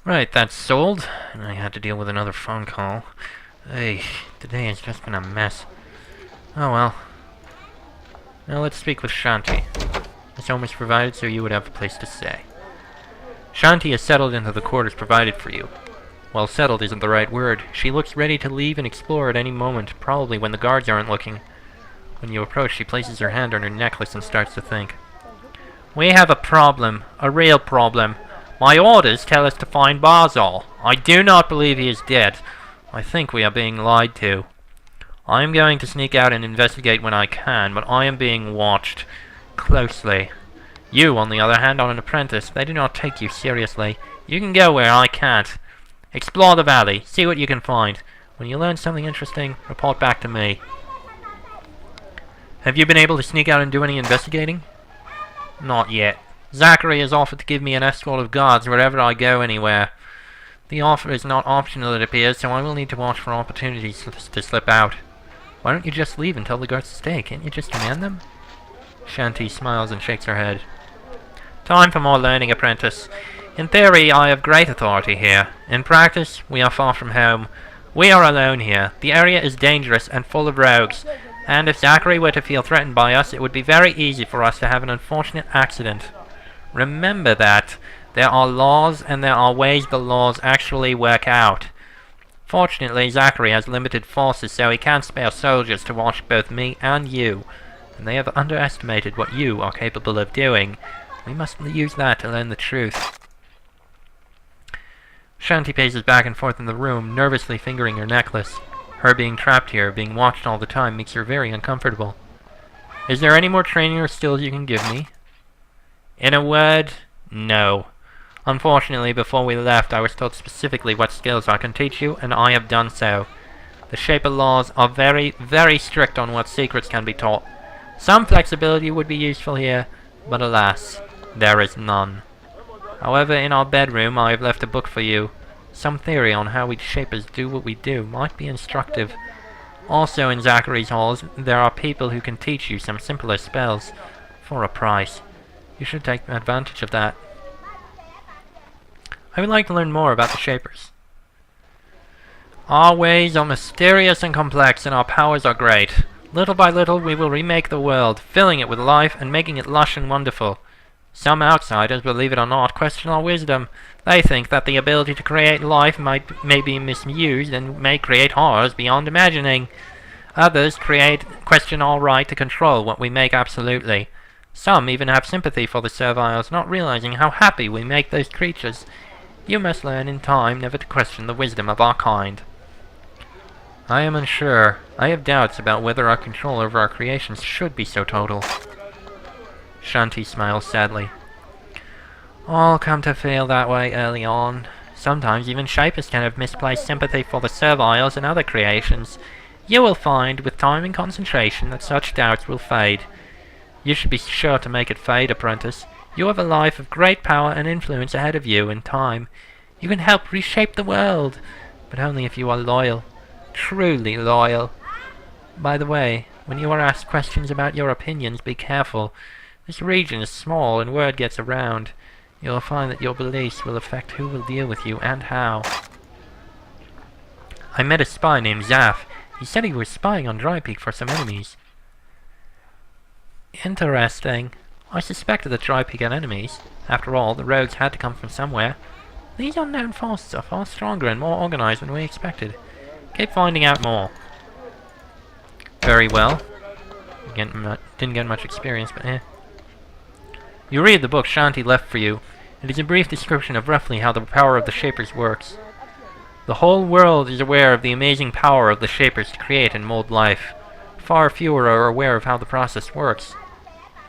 Right, that's sold. And I had to deal with another phone call. Hey, today has just been a mess. Oh well. Now let's speak with Shanti. This home is provided so you would have a place to stay. Shanti is settled into the quarters provided for you. Well, settled isn't the right word. She looks ready to leave and explore at any moment, probably when the guards aren't looking. When you approach, she places her hand on her necklace and starts to think. We have a problem. A real problem. My orders tell us to find Barzal. I do not believe he is dead. I think we are being lied to. I am going to sneak out and investigate when I can, but I am being watched closely. You, on the other hand, are an apprentice. They do not take you seriously. You can go where I can't. Explore the valley. See what you can find. When you learn something interesting, report back to me. Have you been able to sneak out and do any investigating? Not yet. Zachary has offered to give me an escort of guards wherever I go anywhere. The offer is not optional, it appears, so I will need to watch for opportunities to slip out. Why don't you just leave and tell the guards to stay? Can't you just command them? Shanti smiles and shakes her head. Time for more learning, apprentice. In theory, I have great authority here. In practice, we are far from home. We are alone here. The area is dangerous and full of rogues. And if Zachary were to feel threatened by us, it would be very easy for us to have an unfortunate accident. Remember that. There are laws, and there are ways the laws actually work out. Fortunately, Zachary has limited forces, so he can't spare soldiers to watch both me and you. And they have underestimated what you are capable of doing. We must use that to learn the truth. Shanti paces back and forth in the room, nervously fingering her necklace. Her being trapped here, being watched all the time, makes her very uncomfortable. Is there any more training or skills you can give me? In a word, no. Unfortunately, before we left, I was told specifically what skills I can teach you, and I have done so. The Shaper laws are very, very strict on what secrets can be taught. Some flexibility would be useful here, but alas, there is none. However, in our bedroom, I have left a book for you. Some theory on how we Shapers do what we do might be instructive. Also in Zachary's halls, there are people who can teach you some simpler spells, for a price. You should take advantage of that. I would like to learn more about the Shapers. Our ways are mysterious and complex, and our powers are great. Little by little, we will remake the world, filling it with life and making it lush and wonderful. Some outsiders, believe it or not, question our wisdom. They think that the ability to create life may be misused and may create horrors beyond imagining. Others question our right to control what we make absolutely. Some even have sympathy for the serviles, not realizing how happy we make those creatures. You must learn in time never to question the wisdom of our kind. I am unsure. I have doubts about whether our control over our creations should be so total. Shanti smiles sadly. All come to feel that way early on. Sometimes even Shapers can have misplaced sympathy for the serviles and other creations. You will find, with time and concentration, that such doubts will fade. You should be sure to make it fade, apprentice. You have a life of great power and influence ahead of you in time. You can help reshape the world, but only if you are loyal. Truly loyal. By the way, when you are asked questions about your opinions, be careful. This region is small and word gets around. You'll find that your beliefs will affect who will deal with you and how. I met a spy named Zaf. He said he was spying on Dry Peak for some enemies. Interesting. I suspected that Dry Peak had enemies. After all, the rogues had to come from somewhere. These unknown forces are far stronger and more organized than we expected. Keep finding out more. Very well. Didn't get much experience, but eh. You read the book Shanti left for you. It is a brief description of roughly how the power of the Shapers works. The whole world is aware of the amazing power of the Shapers to create and mold life. Far fewer are aware of how the process works.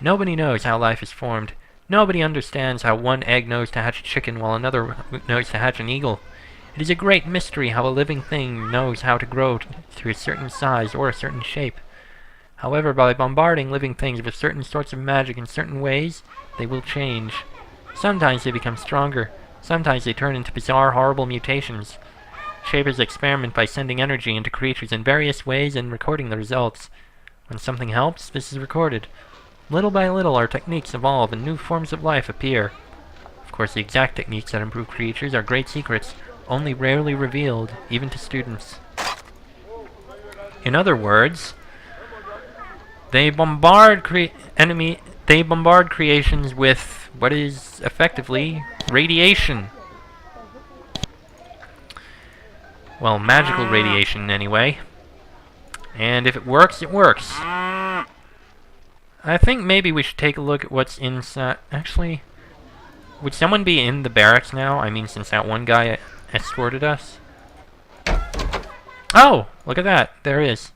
Nobody knows how life is formed. Nobody understands how one egg knows to hatch a chicken while another knows to hatch an eagle. It is a great mystery how a living thing knows how to grow to a certain size or a certain shape. However, by bombarding living things with certain sorts of magic in certain ways, they will change. Sometimes they become stronger. Sometimes they turn into bizarre, horrible mutations. Shapers experiment by sending energy into creatures in various ways and recording the results. When something helps, this is recorded. Little by little, our techniques evolve and new forms of life appear. Of course, the exact techniques that improve creatures are great secrets, only rarely revealed, even to students. In other words, they bombard creations with what is effectively radiation. Well, magical radiation anyway. And if it works, it works. I think maybe we should take a look at what's inside. Actually, would someone be in the barracks now? I mean, since that one guy escorted us. Oh, look at that. There is.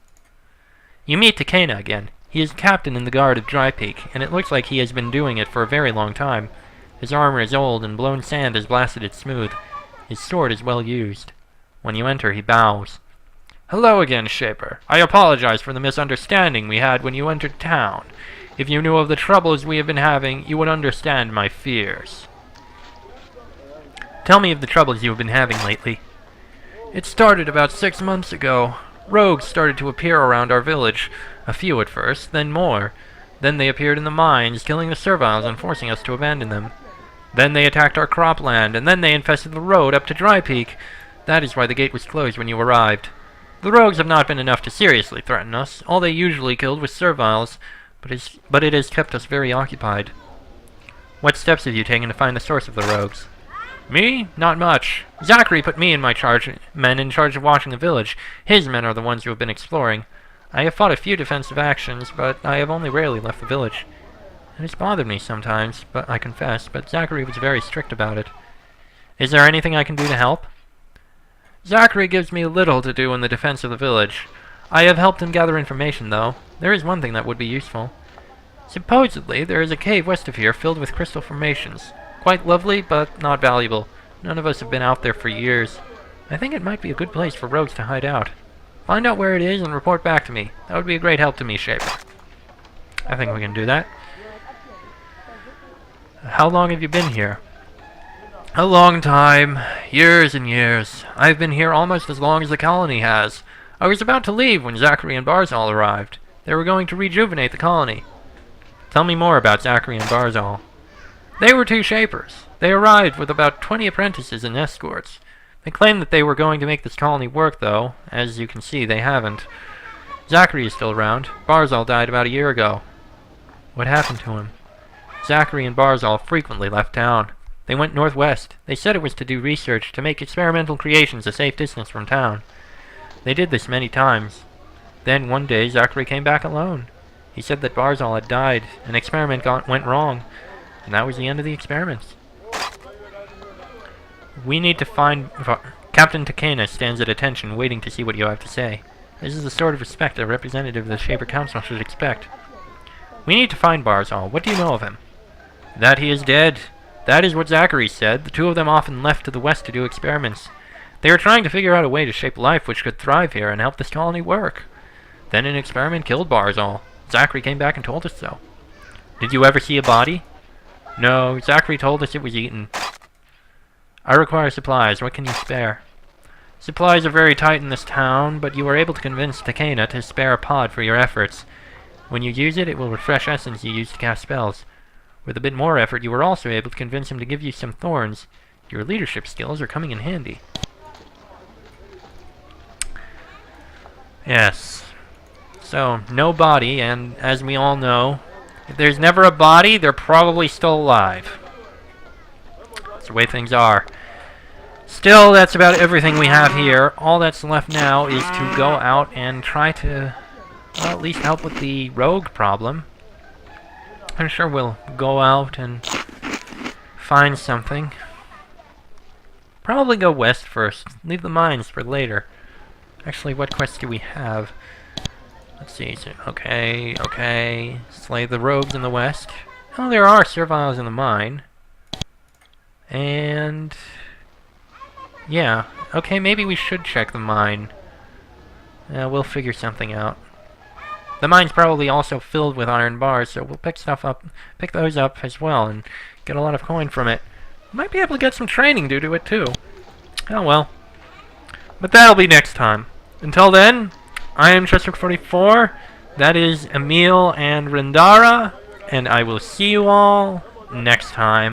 You meet Takena again. He is captain in the guard of Dry Peak, and it looks like he has been doing it for a very long time. His armor is old, and blown sand has blasted it smooth. His sword is well used. When you enter, he bows. Hello again, Shaper. I apologize for the misunderstanding we had when you entered town. If you knew of the troubles we have been having, you would understand my fears. Tell me of the troubles you have been having lately. It started about 6 months ago. Rogues started to appear around our village. A few at first, then more. Then they appeared in the mines, killing the serviles and forcing us to abandon them. Then they attacked our cropland, and then they infested the road up to Dry Peak. That is why the gate was closed when you arrived. The rogues have not been enough to seriously threaten us. All they usually killed was serviles, but it has kept us very occupied. What steps have you taken to find the source of the rogues? Me? Not much. Zachary put me and my men in charge of watching the village. His men are the ones who have been exploring. I have fought a few defensive actions, but I have only rarely left the village. It has bothered me sometimes, but I confess, but Zachary was very strict about it. Is there anything I can do to help? Zachary gives me little to do in the defense of the village. I have helped him gather information, though. There is one thing that would be useful. Supposedly, there is a cave west of here filled with crystal formations. Quite lovely, but not valuable. None of us have been out there for years. I think it might be a good place for rogues to hide out. Find out where it is and report back to me. That would be a great help to me, Shaper. I think we can do that. How long have you been here? A long time. Years and years. I've been here almost as long as the colony has. I was about to leave when Zachary and Barzal arrived. They were going to rejuvenate the colony. Tell me more about Zachary and Barzal. They were 2 Shapers. They arrived with about 20 apprentices and escorts. They claimed that they were going to make this colony work, though. As you can see, they haven't. Zachary is still around. Barzal died about a year ago. What happened to him? Zachary and Barzal frequently left town. They went northwest. They said it was to do research, to make experimental creations a safe distance from town. They did this many times. Then, one day, Zachary came back alone. He said that Barzal had died. An experiment went wrong. And that was the end of the experiments. We need to find... Captain Takena stands at attention, waiting to see what you have to say. This is the sort of respect a representative of the Shaper Council should expect. We need to find Barzal. What do you know of him? That he is dead. That is what Zachary said. The 2 of them often left to the west to do experiments. They were trying to figure out a way to shape life which could thrive here and help this colony work. Then an experiment killed Barzal. Zachary came back and told us so. Did you ever see a body? No, Zachary told us it was eaten. I require supplies. What can you spare? Supplies are very tight in this town, but you were able to convince Takena to spare a pod for your efforts. When you use it, it will refresh essence you use to cast spells. With a bit more effort, you were also able to convince him to give you some thorns. Your leadership skills are coming in handy. Yes. So, no body, and as we all know, if there's never a body, they're probably still alive. That's the way things are. Still, that's about everything we have here. All that's left now is to go out and try to, well, at least help with the rogue problem. I'm sure we'll go out and find something. Probably go west first. Leave the mines for later. Actually, what quests do we have? Let's see. Okay. Slay the rogues in the west. Oh, there are serviles in the mine. And... yeah. Okay, maybe we should check the mine. We'll figure something out. The mine's probably also filled with iron bars, so we'll pick those up as well, and get a lot of coin from it. Might be able to get some training due to it, too. Oh well. But that'll be next time. Until then, I am Chester44, that is Emil and Rindara, and I will see you all next time.